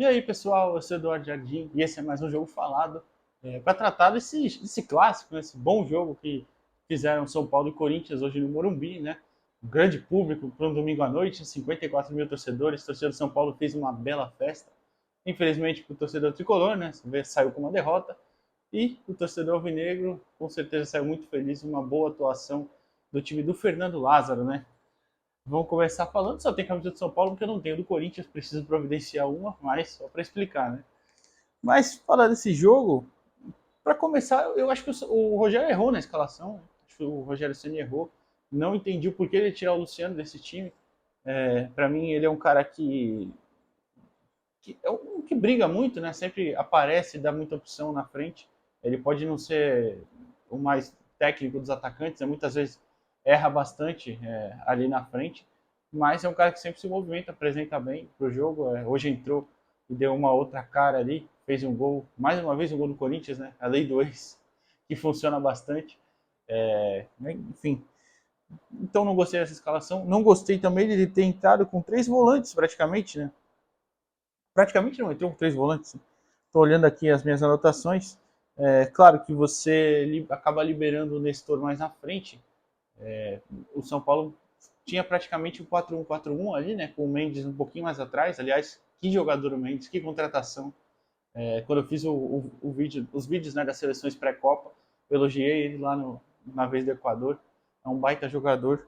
E aí, pessoal, eu sou Eduardo Jardim e esse é mais um Jogo Falado para tratar desse clássico, esse bom jogo que fizeram São Paulo e Corinthians hoje no Morumbi, né? Um grande público para um domingo à noite, 54 mil torcedores. O torcedor de São Paulo fez uma bela festa. Infelizmente, para o torcedor tricolor, né? Saiu com uma derrota. E o torcedor alvinegro, com certeza, saiu muito feliz. Uma boa atuação do time do Fernando Lázaro, né? Vamos começar falando, só tem camisa de São Paulo, porque eu não tenho do Corinthians, preciso providenciar uma, mas só para explicar, né? Mas falar desse jogo, para começar, eu acho que o Rogério errou na escalação, acho que o Rogério Ceni errou, não entendi o porquê de tirar o Luciano desse time. Para mim, ele é um cara que briga muito, né? Sempre aparece, dá muita opção na frente. Ele pode não ser o mais técnico dos atacantes, né? Muitas vezes erra bastante ali na frente, mas é um cara que sempre se movimenta, apresenta bem para o jogo. Hoje entrou e deu uma outra cara ali, fez um gol, mais uma vez um gol do Corinthians, né? A lei do ex, que funciona bastante. Enfim, então não gostei dessa escalação. Não gostei também de ele ter entrado com 3 volantes praticamente, né? Praticamente não entrou com 3 volantes. Estou olhando aqui as minhas anotações. Claro que você acaba liberando o Nestor mais na frente. O São Paulo tinha praticamente o 4-1-4-1 ali, né? Com o Mendes um pouquinho mais atrás. Aliás, que jogador o Mendes, que contratação. Quando eu fiz os vídeos, né, das seleções pré-copa, eu elogiei ele lá na vez do Equador. É um baita jogador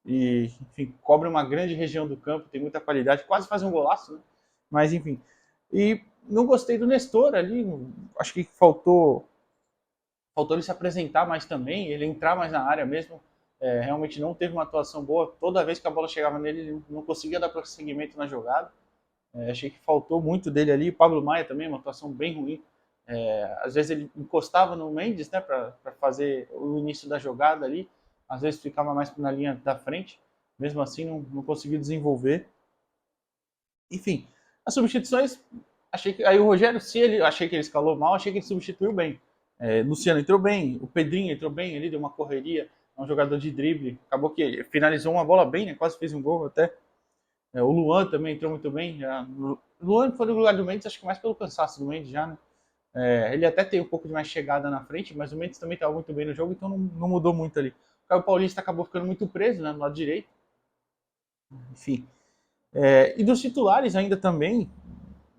e, enfim, cobre uma grande região do campo, tem muita qualidade, quase faz um golaço, né? Mas, enfim. E não gostei do Nestor ali, acho que faltou ele se apresentar mais também, ele entrar mais na área mesmo. Realmente não teve uma atuação boa. Toda vez que a bola chegava nele, ele não conseguia dar prosseguimento na jogada. Achei que faltou muito dele ali. Pablo Maia também, uma atuação bem ruim. Às vezes ele encostava no Mendes, né, para fazer o início da jogada ali. Às vezes ficava mais na linha da frente. Mesmo assim, não conseguiu desenvolver. Enfim, as substituições, achei que aí o Rogério, se ele achei que ele escalou mal, achei que ele substituiu bem. Luciano entrou bem, o Pedrinho entrou bem, ele deu uma correria, é um jogador de drible, acabou que finalizou uma bola bem, né, quase fez um gol até. O Luan também entrou muito bem. O Luan foi no lugar do Mendes, acho que mais pelo cansaço do Mendes já, né? Ele até tem um pouco de mais chegada na frente, mas o Mendes também estava muito bem no jogo, então não mudou muito ali. O Caio Paulista acabou ficando muito preso, né, no lado direito. Enfim. E dos titulares ainda também,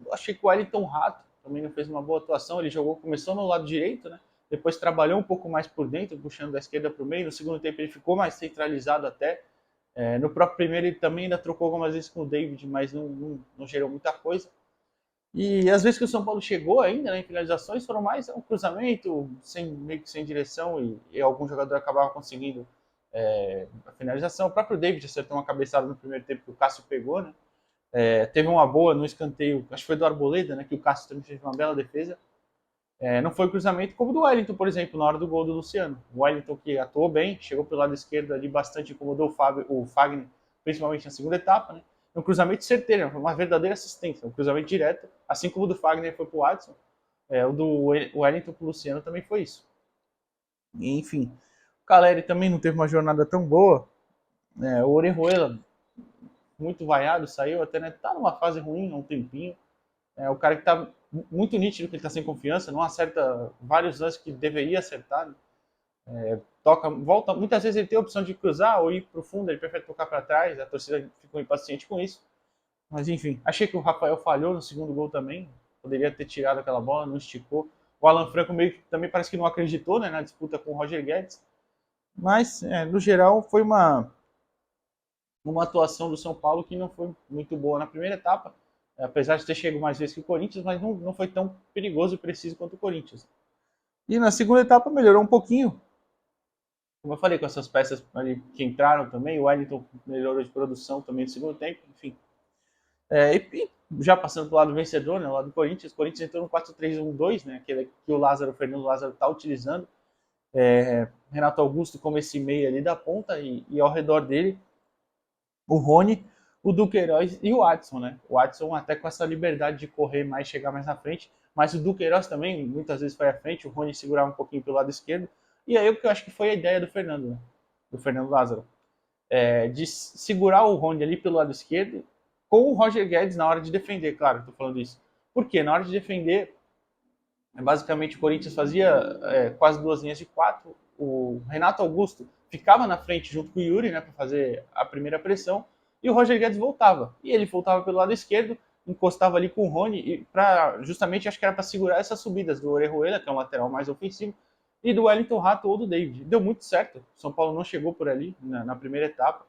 eu achei que o Wellington Rato também não fez uma boa atuação. Ele começou no lado direito, né? Depois trabalhou um pouco mais por dentro, puxando da esquerda para o meio. No segundo tempo ele ficou mais centralizado até. No próprio primeiro ele também ainda trocou algumas vezes com o David, mas não gerou muita coisa. E as vezes que o São Paulo chegou ainda, né, em finalizações, foram mais um cruzamento, meio que sem direção, e algum jogador acabava conseguindo a finalização. O próprio David acertou uma cabeçada no primeiro tempo que o Cássio pegou, né? Teve uma boa no escanteio, acho que foi do Arboleda, né, que o Cássio também fez uma bela defesa. Não foi cruzamento como o do Wellington, por exemplo, na hora do gol do Luciano. O Wellington que atuou bem, chegou pelo lado esquerdo ali bastante, incomodou o Fagner, principalmente na segunda etapa, né? Um cruzamento certeiro, uma verdadeira assistência, um cruzamento direto, assim como o do Fagner foi para o Adson, o do Wellington para o Luciano também foi isso. E, enfim, o Caleri também não teve uma jornada tão boa, o Orejuela, muito vaiado, saiu até, né, tá numa fase ruim há um tempinho, o cara que tá muito nítido que ele tá sem confiança, não acerta vários lances que deveria acertar, né? Toca, volta, muitas vezes ele tem a opção de cruzar ou ir pro fundo, ele prefere tocar para trás, a torcida ficou impaciente com isso. Mas enfim, achei que o Rafael falhou no segundo gol também, poderia ter tirado aquela bola, não esticou. O Alan Franco meio que também parece que não acreditou, né, na disputa com o Roger Guedes. Mas, no geral, foi uma atuação do São Paulo que não foi muito boa na primeira etapa, apesar de ter chegado mais vezes que o Corinthians, mas não foi tão perigoso e preciso quanto o Corinthians. E na segunda etapa melhorou um pouquinho, como eu falei, com essas peças ali que entraram também, o Wellington melhorou de produção também no segundo tempo, enfim. E já passando para o lado vencedor, né, o lado do Corinthians, o Corinthians entrou no 4-3-1-2, né, que o Fernando Lázaro está utilizando. Renato Augusto como esse meio ali da ponta e ao redor dele o Rony, o Duqueiroz e o Adson, né? O Adson até com essa liberdade de correr mais, chegar mais na frente, mas o Duqueiroz também muitas vezes foi à frente, o Rony segurava um pouquinho pelo lado esquerdo, e aí o que eu acho que foi a ideia do Fernando, né? Do Fernando Lázaro, de segurar o Rony ali pelo lado esquerdo, com o Roger Guedes na hora de defender, claro, estou falando isso. Por quê? Na hora de defender, basicamente o Corinthians fazia quase 2 linhas de 4, o Renato Augusto ficava na frente junto com o Yuri, né, para fazer a primeira pressão, e o Roger Guedes voltava. E ele voltava pelo lado esquerdo, encostava ali com o Rony, para justamente, acho que era para segurar essas subidas do Orejuela, que é um lateral mais ofensivo, e do Wellington Rato ou do David. Deu muito certo, o São Paulo não chegou por ali na primeira etapa.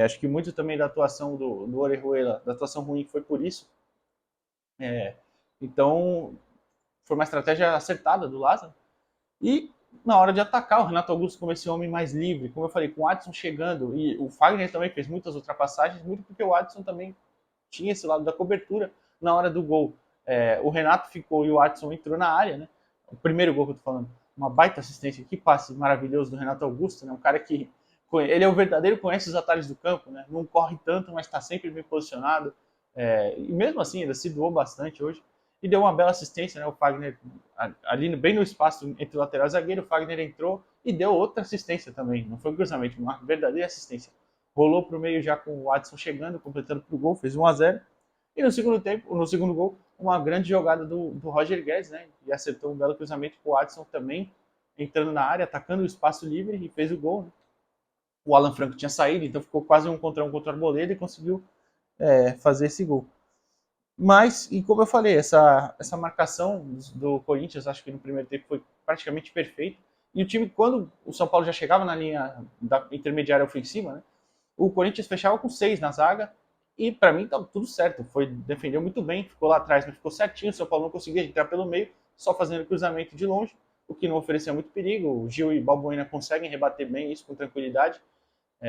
Acho que muito também da atuação do Orejuela, da atuação ruim, foi por isso. Então, foi uma estratégia acertada do Lázaro. E na hora de atacar, o Renato Augusto como esse homem mais livre, como eu falei, com o Adson chegando, e o Fagner também fez muitas ultrapassagens, muito porque o Adson também tinha esse lado da cobertura na hora do gol. O Renato ficou e o Adson entrou na área, né? O primeiro gol que eu tô falando, uma baita assistência, que passe maravilhoso do Renato Augusto, né? Um cara que ele é o verdadeiro, conhece os atalhos do campo, né? Não corre tanto, mas está sempre bem posicionado. E mesmo assim, ainda se doou bastante hoje. E deu uma bela assistência, né? O Fagner, ali bem no espaço entre o lateral e o zagueiro, o Fagner entrou e deu outra assistência também. Não foi um cruzamento, uma verdadeira assistência. Rolou para o meio já com o Adson chegando, completando para o gol, fez 1-0. E no segundo tempo, no segundo gol, uma grande jogada do Roger Guedes, né? E acertou um belo cruzamento com o Adson também, entrando na área, atacando o espaço livre e fez o gol. Né? O Alan Franco tinha saído, então ficou quase 1 contra 1 contra o Arboleda e conseguiu fazer esse gol. Mas, e como eu falei, essa marcação do Corinthians, acho que no primeiro tempo foi praticamente perfeita. E o time, quando o São Paulo já chegava na linha da intermediária ofensiva, né, o Corinthians fechava com 6 na zaga. E para mim estava tudo certo. Defendeu muito bem, ficou lá atrás, mas ficou certinho. O São Paulo não conseguia entrar pelo meio, só fazendo cruzamento de longe, o que não oferecia muito perigo. O Gil e o Balbuena conseguem rebater bem isso com tranquilidade.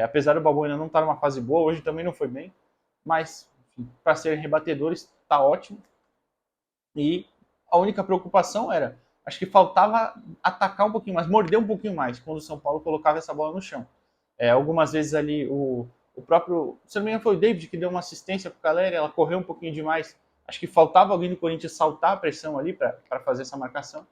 Apesar do Balbuena não estar numa fase boa, hoje também não foi bem. Mas para serem rebatedores, está ótimo. E a única preocupação era, acho que faltava atacar um pouquinho mais, morder um pouquinho mais, quando o São Paulo colocava essa bola no chão. Algumas vezes ali o próprio, se não me engano foi o David que deu uma assistência para o Caleri, ela correu um pouquinho demais, acho que faltava alguém do Corinthians saltar a pressão ali para fazer essa marcação,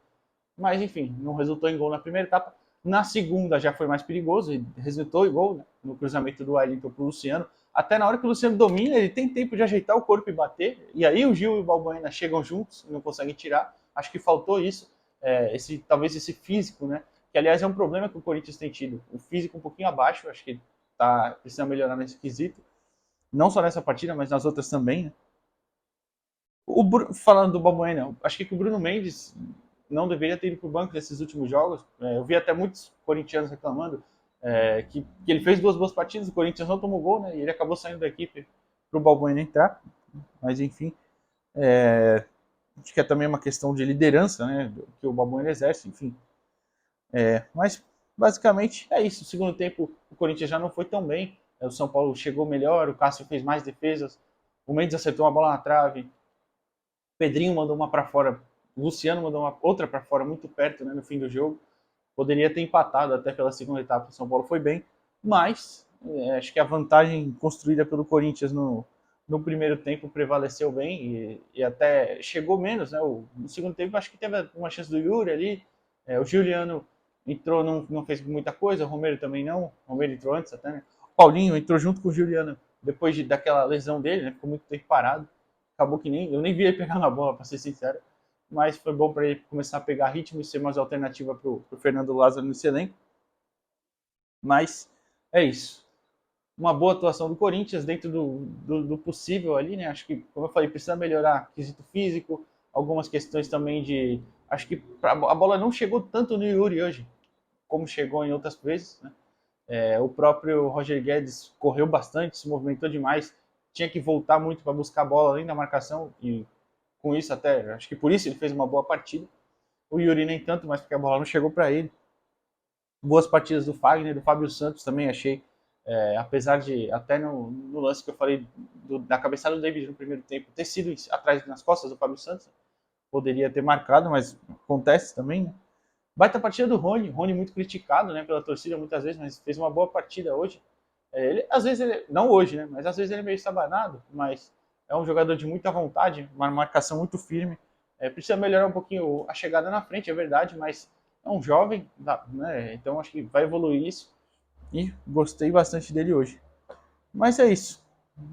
mas enfim, não resultou em gol na primeira etapa. Na segunda já foi mais perigoso, e resultou em gol, né, no cruzamento do Wellington para o Luciano. Até na hora que o Luciano domina, ele tem tempo de ajeitar o corpo e bater, e aí o Gil e o Balbuena chegam juntos e não conseguem tirar. Acho que faltou isso, talvez esse físico, né? Que aliás é um problema que o Corinthians tem tido. O físico um pouquinho abaixo, acho que precisa melhorar nesse quesito. Não só nessa partida, mas nas outras também, né? Falando do Balbuena, acho que o Bruno Mendes não deveria ter ido para o banco nesses últimos jogos. Eu vi até muitos corintianos reclamando que ele fez 2 boas partidas, o Corinthians não tomou gol, né? E ele acabou saindo da equipe para o Balbuena entrar. Mas enfim, acho que é também uma questão de liderança, né? Que o Balbuena exerce, enfim. Mas basicamente é isso. No segundo tempo, o Corinthians já não foi tão bem. O São Paulo chegou melhor, o Cássio fez mais defesas, o Mendes acertou uma bola na trave, o Pedrinho mandou uma para fora, o Luciano mandou uma outra para fora muito perto, né, no fim do jogo. Poderia ter empatado até pela segunda etapa, o São Paulo foi bem, mas acho que a vantagem construída pelo Corinthians no primeiro tempo prevaleceu bem e até chegou menos, né? No segundo tempo acho que teve uma chance do Yuri ali, o Juliano entrou, não fez muita coisa, o Romero também não, o Romero entrou antes até, né? O Paulinho entrou junto com o Juliano depois daquela lesão dele, né? Ficou muito tempo parado, acabou que eu nem vi ele pegar na bola, para ser sincero, mas foi bom para ele começar a pegar ritmo e ser mais alternativa para o Fernando Lázaro nesse elenco. Mas é isso. Uma boa atuação do Corinthians dentro do possível ali, né? Acho que, como eu falei, precisa melhorar quesito físico, algumas questões também de... Acho que a bola não chegou tanto no Yuri hoje, como chegou em outras vezes, né? O próprio Roger Guedes correu bastante, se movimentou demais, tinha que voltar muito para buscar a bola além da marcação, e com isso até, acho que por isso ele fez uma boa partida. O Yuri nem tanto, mas porque a bola não chegou para ele. Boas partidas do Fagner, do Fábio Santos também achei, apesar de até no lance que eu falei da cabeçada do David no primeiro tempo ter sido atrás nas costas do Fábio Santos, poderia ter marcado, mas acontece também, né? Baita partida do Rony muito criticado, né, pela torcida muitas vezes, mas fez uma boa partida hoje. Às vezes não hoje, né, mas às vezes ele é meio estabanado, mas é um jogador de muita vontade, uma marcação muito firme. Precisa melhorar um pouquinho a chegada na frente, é verdade, mas é um jovem, né, então acho que vai evoluir isso. E gostei bastante dele hoje. Mas é isso.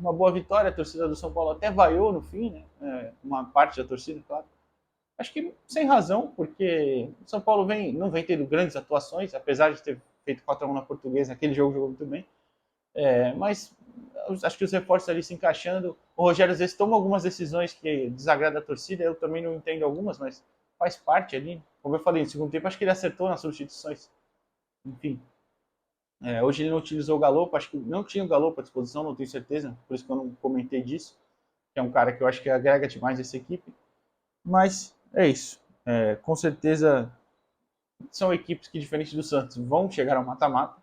uma boa vitória, a torcida do São Paulo até vaiou no fim, né? Uma parte da torcida, claro. Acho que sem razão, porque o São Paulo não vem tendo grandes atuações, apesar de ter feito 4x1 na Portuguesa, aquele jogo jogou muito bem. Mas acho que os reforços ali se encaixando. O Rogério às vezes toma algumas decisões que desagradam a torcida, eu também não entendo algumas, mas faz parte ali. Como eu falei, no segundo tempo, acho que ele acertou nas substituições. Enfim. Hoje ele não utilizou o Galopo, acho que não tinha o Galopo à disposição, não tenho certeza, por isso que eu não comentei disso, que é um cara que eu acho que agrega demais essa equipe. Mas é isso. Com certeza são equipes que, diferente do Santos, vão chegar ao mata-mata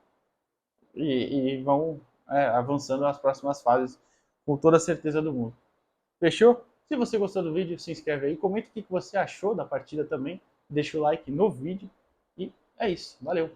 e vão avançando nas próximas fases com toda a certeza do mundo. Fechou? Se você gostou do vídeo, se inscreve aí, comenta o que você achou da partida também, deixa o like no vídeo e é isso. Valeu!